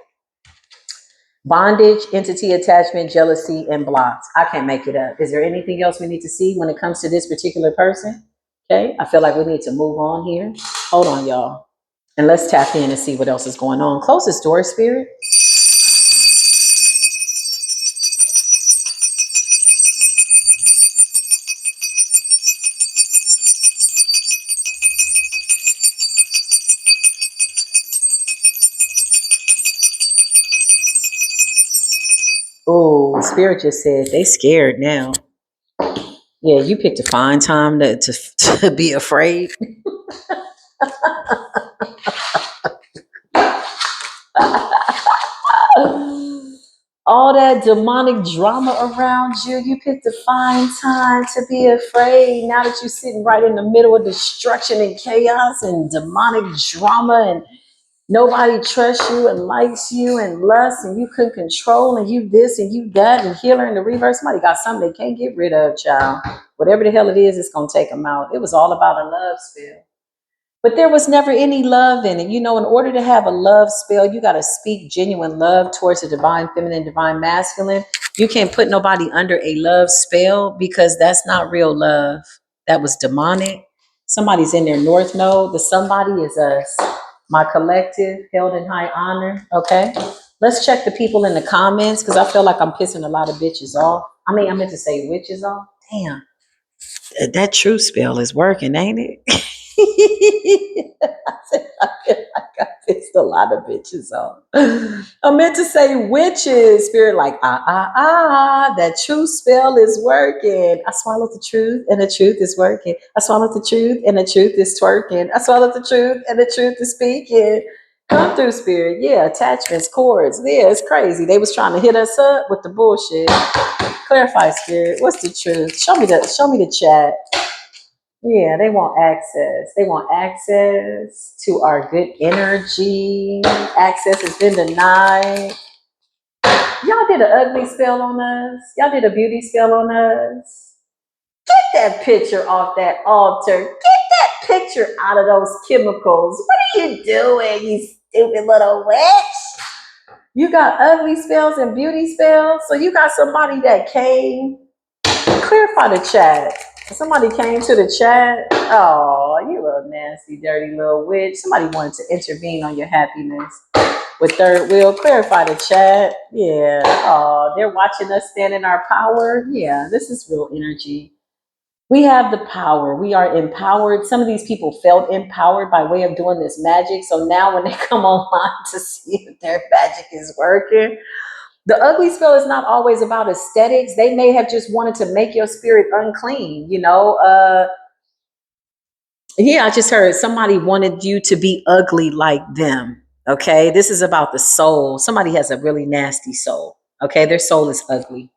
Bondage, entity attachment, jealousy, and blocks. I can't make it up. Is there anything else we need to see when it comes to this particular person? Okay. I feel like we need to move on here. Hold on, y'all. And let's tap in and see what else is going on. Close this door, Spirit. Oh, Spirit just said they scared now. Yeah, you picked a fine time to be afraid. All that demonic drama around you, you picked a fine time to be afraid. Now that you're sitting right in the middle of destruction and chaos and demonic drama, and nobody trusts you and likes you and lusts, and you couldn't control, and you this and you that, and healer in the reverse. Somebody got something they can't get rid of, child. Whatever the hell it is, it's going to take them out. It was all about a love spell. But there was never any love in it. You know, in order to have a love spell, you got to speak genuine love towards the divine feminine, divine masculine. You can't put nobody under a love spell because that's not real love. That was demonic. Somebody's in their north node. The somebody is us. My collective, held in high honor. Okay. Let's check the people in the comments because I feel like I'm pissing a lot of bitches off. I meant to say witches off. Damn. That truth spell is working, ain't it? I feel like I pissed a lot of bitches off. I meant to say witches. Spirit like, that truth spell is working. I swallowed the truth and the truth is working. I swallowed the truth and the truth is twerking. I swallowed the truth and the truth is speaking. Come through, Spirit. Yeah, attachments, cords. Yeah, it's crazy. They was trying to hit us up with the bullshit. Clarify, Spirit. What's the truth? Show me the chat. Yeah, they want access. They want access to our good energy. Access has been denied. Y'all did an ugly spell on us. Y'all did a beauty spell on us. Get that picture off that altar. Get that picture out of those chemicals. What are you doing, you stupid little witch? You got ugly spells and beauty spells. So you got somebody that came. Clarify the chat. Somebody came to the chat. Oh, you little nasty, dirty little witch. Somebody wanted to intervene on your happiness with third wheel. Clarify the chat. Yeah. Oh, they're watching us stand in our power. Yeah, this is real energy. We have the power. We are empowered. Some of these people felt empowered by way of doing this magic. So now when they come online to see if their magic is working, the ugly spell is not always about aesthetics. They may have just wanted to make your spirit unclean, you know. Yeah, I just heard somebody wanted you to be ugly like them. Okay, this is about the soul. Somebody has a really nasty soul. Okay, their soul is ugly.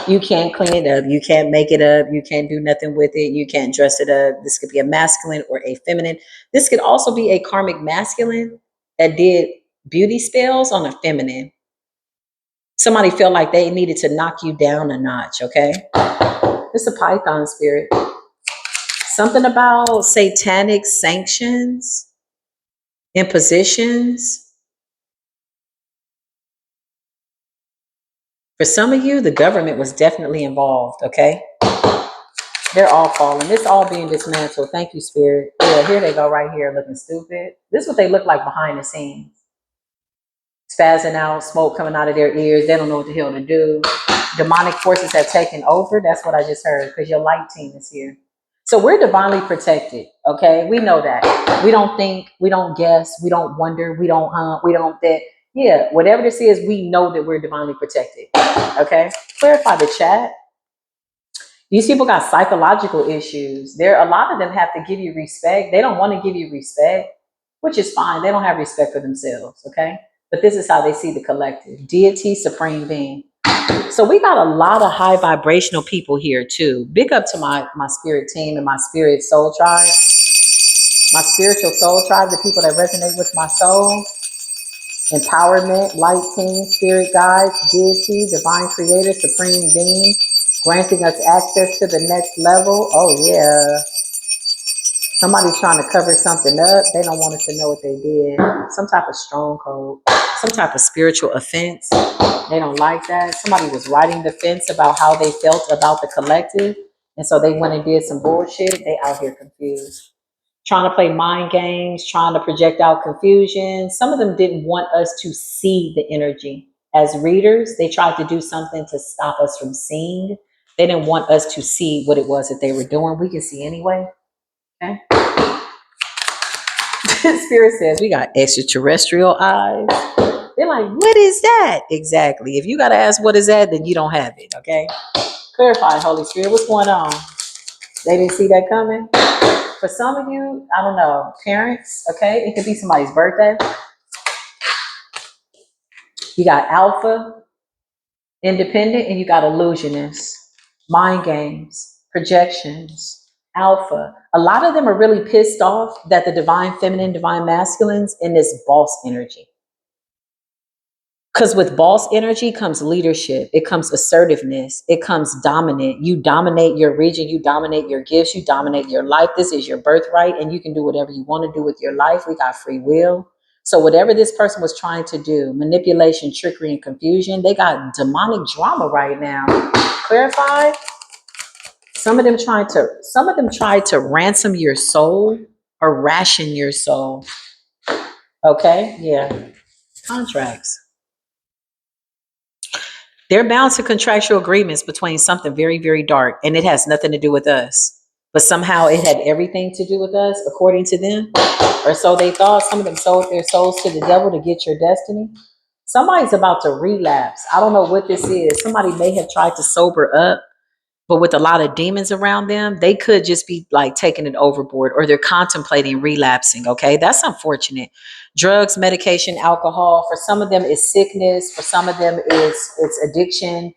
You can't clean it up. You can't make it up. You can't do nothing with it. You can't dress it up. This could be a masculine or a feminine. This could also be a karmic masculine that did beauty spells on a feminine. Somebody felt like they needed to knock you down a notch, okay? It's a Python spirit. Something about satanic sanctions, impositions. For some of you, the government was definitely involved, okay? They're all falling. It's all being dismantled. Thank you, Spirit. Yeah, here they go right here looking stupid. This is what they look like behind the scenes. Spazzing out, smoke coming out of their ears. They don't know what the hell to do. Demonic forces have taken over. That's what I just heard, because your light team is here. So we're divinely protected. Okay, we know that. We don't think, we don't guess, we don't wonder, we don't hunt, we don't that. Yeah, whatever this is, we know that we're divinely protected. Okay, clarify the chat. These people got psychological issues. A lot of them have to give you respect. They don't want to give you respect, which is fine. They don't have respect for themselves. Okay, but this is how they see the collective deity, supreme being. So we got a lot of high vibrational people here too. Big up to my spirit team and my spirit soul tribe, my spiritual soul tribe, the people that resonate with my soul. Empowerment, light team, spirit guides, deity, divine creator, supreme being, granting us access to the next level. Oh yeah. Somebody's trying to cover something up. They don't want us to know what they did. Some type of stronghold, some type of spiritual offense. They don't like that. Somebody was writing defense about how they felt about the collective. And so they went and did some bullshit. They out here confused. Trying to play mind games, trying to project out confusion. Some of them didn't want us to see the energy. As readers, they tried to do something to stop us from seeing. They didn't want us to see what it was that they were doing. We can see anyway. Okay. Spirit says we got extraterrestrial eyes. They're like, what is that? Exactly. If you got to ask what is that, then you don't have it. Okay. Clarify, Holy Spirit. What's going on? They didn't see that coming. For some of you, I don't know, parents, okay? It could be somebody's birthday. You got alpha, independent, and you got illusionist, mind games, projections, alpha. A lot of them are really pissed off that the divine feminine, divine masculines in this boss energy. Because with boss energy comes leadership, it comes assertiveness, it comes dominant. You dominate your region, you dominate your gifts, you dominate your life. This is your birthright, and you can do whatever you want to do with your life. We got free will. So whatever this person was trying to do, manipulation, trickery, and confusion, they got demonic drama right now. Clarify. Some of them tried to ransom your soul or ration your soul. Okay, yeah. Contracts. They're bound to contractual agreements between something very, very dark, and it has nothing to do with us. But somehow it had everything to do with us, according to them, or so they thought. Some of them sold their souls to the devil to get your destiny. Somebody's about to relapse. I don't know what this is. Somebody may have tried to sober up, but with a lot of demons around them, they could just be like taking it overboard, or they're contemplating relapsing. Okay, that's unfortunate. Drugs, medication, alcohol. For some of them, it's sickness. For some of them, it's addiction.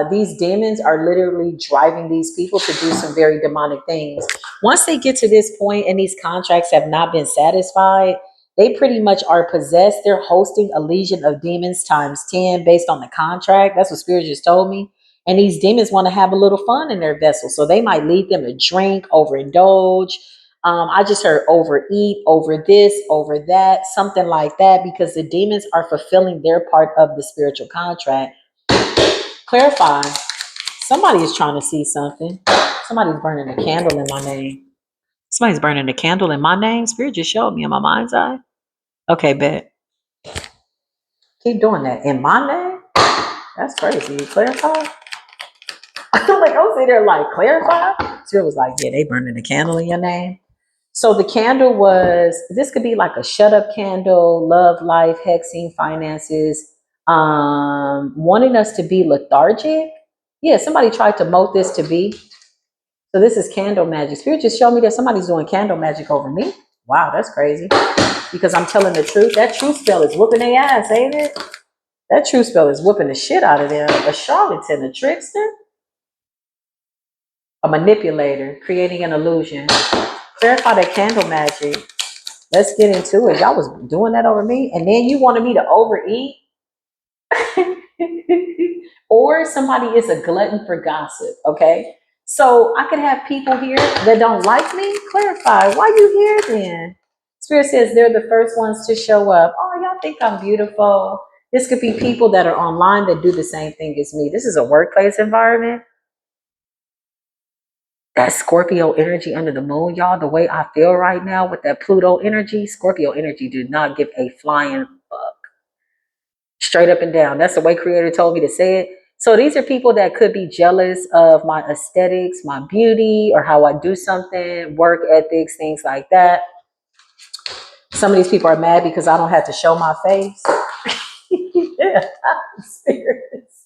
These demons are literally driving these people to do some very demonic things. Once they get to this point and these contracts have not been satisfied, they pretty much are possessed. They're hosting a legion of demons times 10 based on the contract. That's what Spirit just told me. And these demons want to have a little fun in their vessel. So they might lead them to drink, overindulge. I just heard overeat, over this, over that, something like that, because the demons are fulfilling their part of the spiritual contract. Clarify. Somebody is trying to see something. Somebody's burning a candle in my name. Somebody's burning a candle in my name. Spirit just showed me in my mind's eye. Okay, bet. Keep doing that. In my name? That's crazy. You clarify? I'm like, I'll sit there like, clarify? Spirit was like, yeah, they burning a candle in your name. So the candle was, this could be like a shut up candle, love, life, hexing, finances, wanting us to be lethargic. Yeah, somebody tried to mold this to be. So this is candle magic. Spirit just showed me that somebody's doing candle magic over me. Wow, that's crazy. Because I'm telling the truth. That truth spell is whooping their ass, ain't it? That truth spell is whooping the shit out of them. A charlatan, a trickster, a manipulator, creating an illusion. Clarify that candle magic. Let's get into it. Y'all was doing that over me, and then you wanted me to overeat? Or somebody is a glutton for gossip, okay? So I could have people here that don't like me. Clarify, why you here then? Spirit says they're the first ones to show up. Oh, y'all think I'm beautiful. This could be people that are online that do the same thing as me. This is a workplace environment. That Scorpio energy under the moon, y'all, the way I feel right now with that Pluto energy, Scorpio energy do not give a flying fuck. Straight up and down. That's the way Creator told me to say it. So these are people that could be jealous of my aesthetics, my beauty, or how I do something, work ethics, things like that. Some of these people are mad because I don't have to show my face. Yeah, spirits.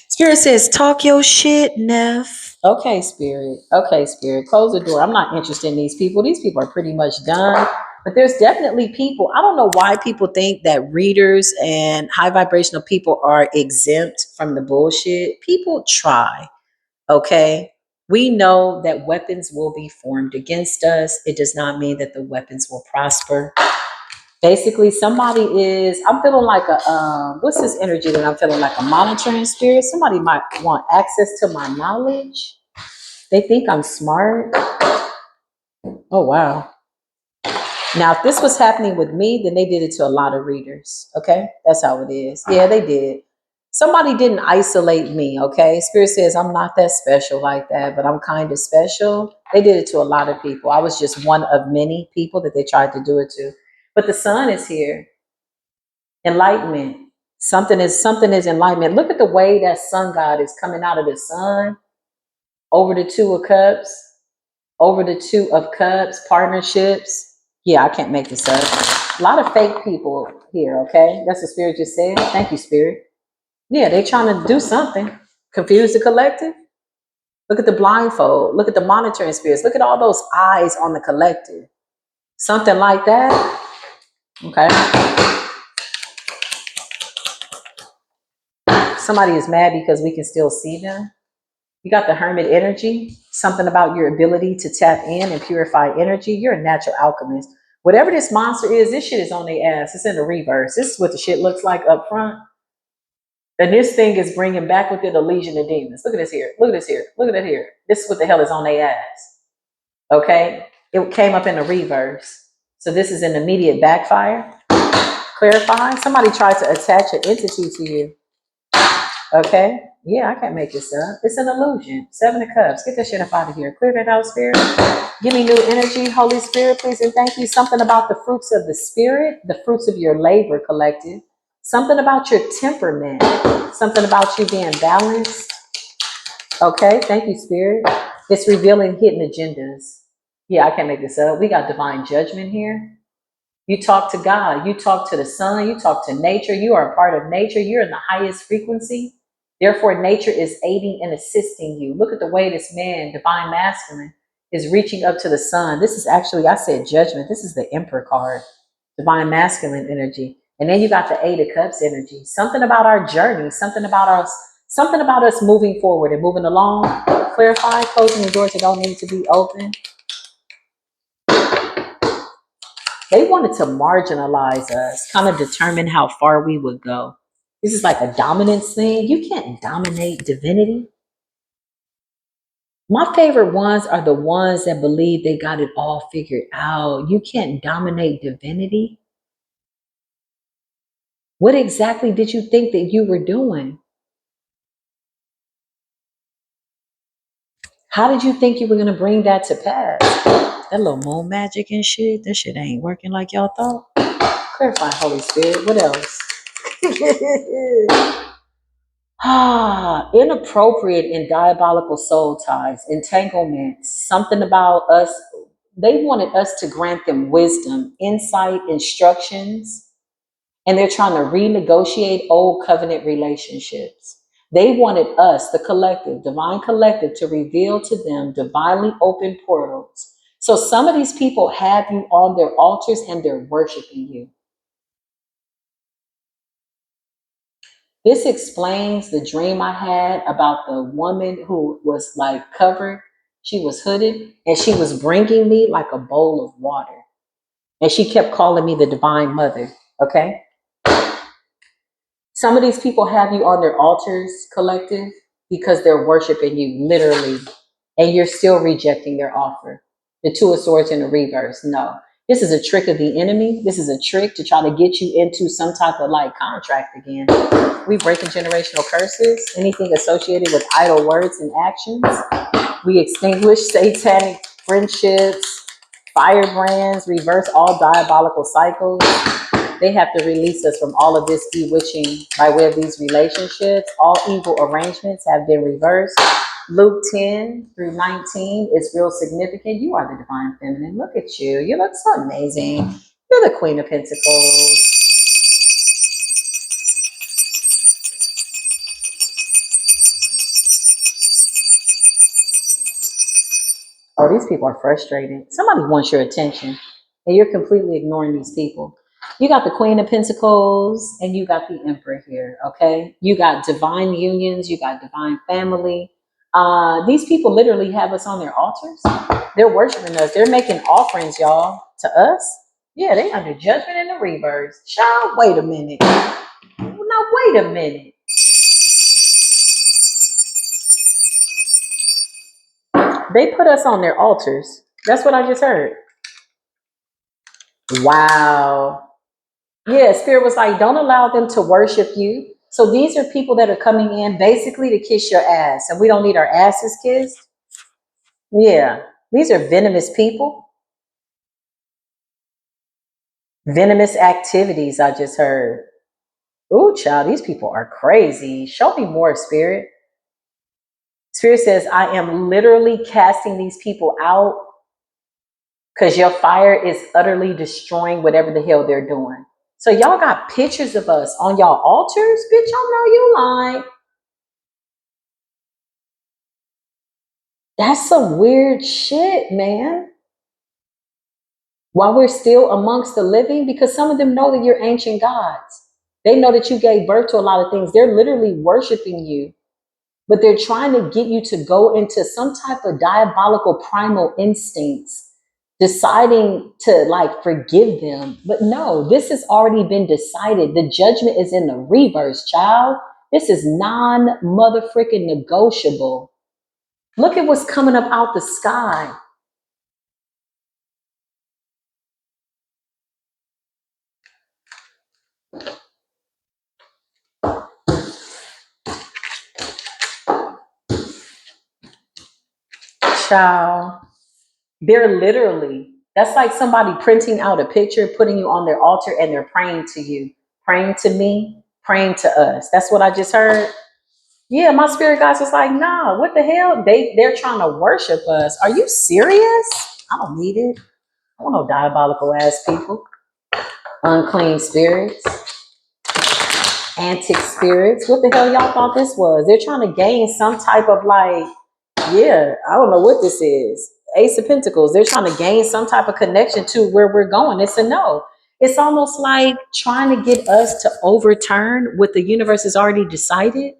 Spirit says, talk your shit, Neff. Okay, Spirit. Okay, Spirit. Close the door. I'm not interested in these people. These people are pretty much done. But there's definitely people. I don't know why people think that readers and high vibrational people are exempt from the bullshit. People try. Okay. We know that weapons will be formed against us. It does not mean that the weapons will prosper. Basically, somebody is, I'm feeling like what's this energy that I'm feeling like a monitoring spirit? Somebody might want access to my knowledge. They think I'm smart. Oh, wow. Now, if this was happening with me, then they did it to a lot of readers. Okay. That's how it is. Yeah, they did. Somebody didn't isolate me. Okay. Spirit says I'm not that special like that, but I'm kind of special. They did it to a lot of people. I was just one of many people that they tried to do it to. But the sun is here. Enlightenment. Something is enlightenment. Look at the way that sun god is coming out of the sun over the two of cups, over the two of cups, partnerships. Yeah, I can't make this up. A lot of fake people here, okay? That's what Spirit just said. Thank you, Spirit. Yeah, they trying to do something. Confuse the collective. Look at the blindfold. Look at the monitoring spirits. Look at all those eyes on the collective. Something like that. Okay. Somebody is mad because we can still see them. You got the hermit energy, something about your ability to tap in and purify energy. You're a natural alchemist. Whatever this monster is, this shit is on their ass. It's in the reverse. This is what the shit looks like up front. And this thing is bringing back with it a legion of demons. Look at this here. Look at this here. Look at that here. This is what the hell is on their ass. Okay? It came up in the reverse. So this is an immediate backfire. Clarify. Somebody tried to attach an entity to you. Okay? Yeah, I can't make this up. It's an illusion. Seven of Cups. Get that shit up out of here. Clear that out, Spirit. Give me new energy, Holy Spirit, please, and thank you. Something about the fruits of the Spirit, the fruits of your labor, collective. Something about your temperament. Something about you being balanced. Okay, thank you, Spirit. It's revealing hidden agendas. Yeah, I can't make this up. We got divine judgment here. You talk to God. You talk to the sun. You talk to nature. You are a part of nature. You're in the highest frequency. Therefore, nature is aiding and assisting you. Look at the way this man, divine masculine, is reaching up to the sun. This is actually, I said judgment. This is the Emperor card, divine masculine energy. And then you got the Eight of Cups energy. Something about our journey, something about us moving forward and moving along. Clarify, closing the doors that don't need to be open. They wanted to marginalize us, kind of determine how far we would go. This is like a dominance thing. You can't dominate divinity. My favorite ones are the ones that believe they got it all figured out. You can't dominate divinity. What exactly did you think that you were doing? How did you think you were going to bring that to pass? That little moon magic and shit, that shit ain't working like y'all thought. Clarify, Holy Spirit. What else? Inappropriate and diabolical soul ties, entanglements, something about us. They wanted us to grant them wisdom, insight, instructions, and they're trying to renegotiate old covenant relationships. They wanted us, the collective, divine collective, to reveal to them divinely open portals. So some of these people have you on their altars and they're worshiping you. This explains the dream I had about the woman who was like covered. She was hooded and she was bringing me like a bowl of water. And she kept calling me the divine mother. Okay. Some of these people have you on their altars, collective, because they're worshiping you literally. And you're still rejecting their offer. The Two of Swords in the reverse. No. This is a trick of the enemy. This is a trick to try to get you into some type of like contract again. We breaking generational curses, anything associated with idle words and actions. We extinguish satanic friendships, firebrands, reverse all diabolical cycles. They have to release us from all of this bewitching by way of these relationships. All evil arrangements have been reversed. Luke 10 through 19 is real significant. You are the divine feminine. Look at you. You look so amazing. You're the Queen of Pentacles. Oh, these people are frustrated. Somebody wants your attention, and you're completely ignoring these people. You got the Queen of Pentacles, and you got the Emperor here, okay? You got divine unions, you got divine family. These people literally have us on their altars. They're worshiping us. They're making offerings, y'all, to us. Yeah, they under judgment in the reverse. Child, wait a minute. Now, wait a minute. They put us on their altars. That's what I just heard. Wow. Yeah, Spirit was like, don't allow them to worship you. So these are people that are coming in basically to kiss your ass, and we don't need our asses kissed. Yeah, these are venomous people. Venomous activities, I just heard. Ooh, child, these people are crazy. Show me more, Spirit. Spirit says, I am literally casting these people out because your fire is utterly destroying whatever the hell they're doing. So y'all got pictures of us on y'all altars? Bitch, y'all know you lying. That's some weird shit, man. While we're still amongst the living, because some of them know that you're ancient gods. They know that you gave birth to a lot of things. They're literally worshiping you, but they're trying to get you to go into some type of diabolical primal instincts, deciding to like forgive them. But no, this has already been decided. The judgment is in the reverse, child. This is non-mother-freaking negotiable. Look at what's coming up out the sky. Child, they're literally, that's like somebody printing out a picture, putting you on their altar, and they're praying to you, praying to me, praying to us. That's what I just heard. Yeah, my spirit guys was like, nah, what the hell? They're trying to worship us. Are you serious? I don't need it. I don't want no diabolical ass people. Unclean spirits, antic spirits. What the hell y'all thought this was? They're trying to gain some type of like, yeah, I don't know what this is. Ace of Pentacles. They're trying to gain some type of connection to where we're going. It's a no. It's almost like trying to get us to overturn what the universe has already decided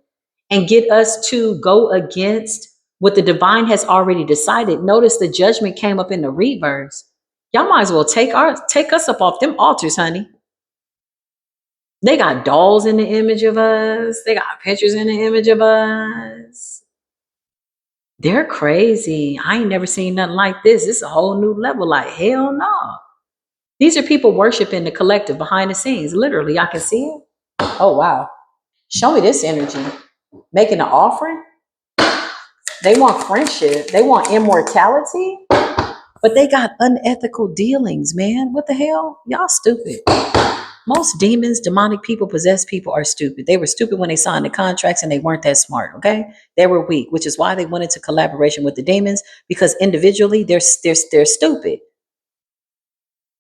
and get us to go against what the divine has already decided. Notice the judgment came up in the reverse. Y'all might as well take us up off them altars, honey. They got dolls in the image of us. They got pictures in the image of us. They're crazy. I ain't never seen nothing like this. It's a whole new level. Like, hell no. These are people worshiping the collective behind the scenes. Literally, I can see it. Oh, wow. Show me this energy. Making an offering. They want friendship. They want immortality. But they got unethical dealings, man. What the hell? Y'all stupid. Most demons, demonic people, possessed people are stupid. They were stupid when they signed the contracts and they weren't that smart, okay? They were weak, which is why they went into collaboration with the demons, because individually they're stupid.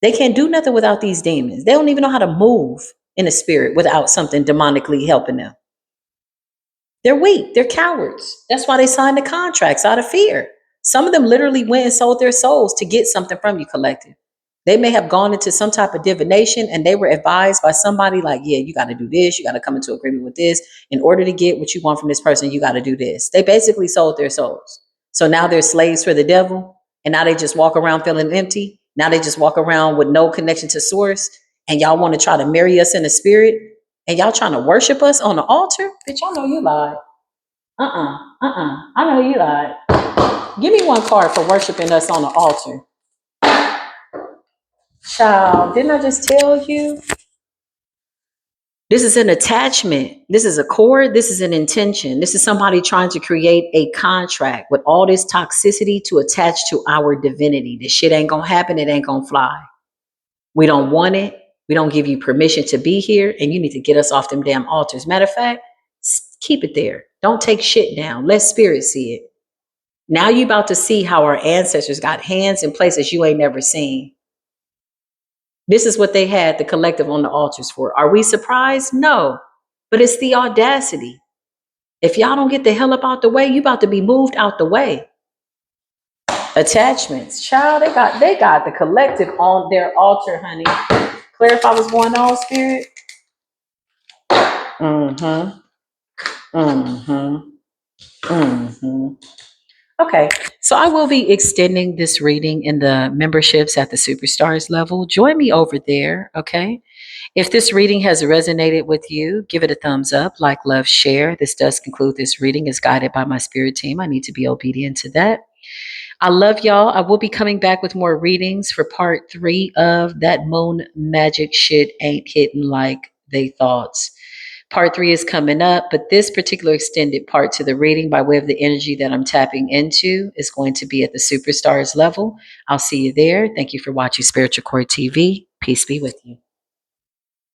They can't do nothing without these demons. They don't even know how to move in the spirit without something demonically helping them. They're weak. They're cowards. That's why they signed the contracts out of fear. Some of them literally went and sold their souls to get something from you, collective. They may have gone into some type of divination and they were advised by somebody like, yeah, you got to do this. You got to come into agreement with this. In order to get what you want from this person, you got to do this. They basically sold their souls. So now they're slaves for the devil. And now they just walk around feeling empty. Now they just walk around with no connection to source. And y'all want to try to marry us in the spirit. And y'all trying to worship us on the altar? Bitch, y'all know you lied. I know you lied. Give me one card for worshiping us on the altar. Child, didn't I just tell you? This is an attachment. This is a cord. This is an intention. This is somebody trying to create a contract with all this toxicity to attach to our divinity. This shit ain't gonna happen. It ain't gonna fly. We don't want it. We don't give you permission to be here, and you need to get us off them damn altars. Matter of fact, keep it there. Don't take shit down. Let spirit see it. Now you about to see how our ancestors got hands in places you ain't never seen. This is what they had the collective on the altars for. Are we surprised? No. But it's the audacity. If y'all don't get the hell up out the way, you about to be moved out the way. Attachments. Child, they got the collective on their altar, honey. Clarify what's going on, spirit. Mm-hmm. Mm-hmm. Mm-hmm. Okay, so I will be extending this reading in the memberships at the Superstars level. Join me over there, okay? If this reading has resonated with you, give it a thumbs up, like, love, share. This does conclude this reading. It's guided by my spirit team. I need to be obedient to that. I love y'all. I will be coming back with more readings for part 3 of that moon magic shit ain't hitting like they thought. Part 3 is coming up, but this particular extended part to the reading by way of the energy that I'm tapping into is going to be at the Superstars level. I'll see you there. Thank you for watching Spiritual Core TV. Peace be with you.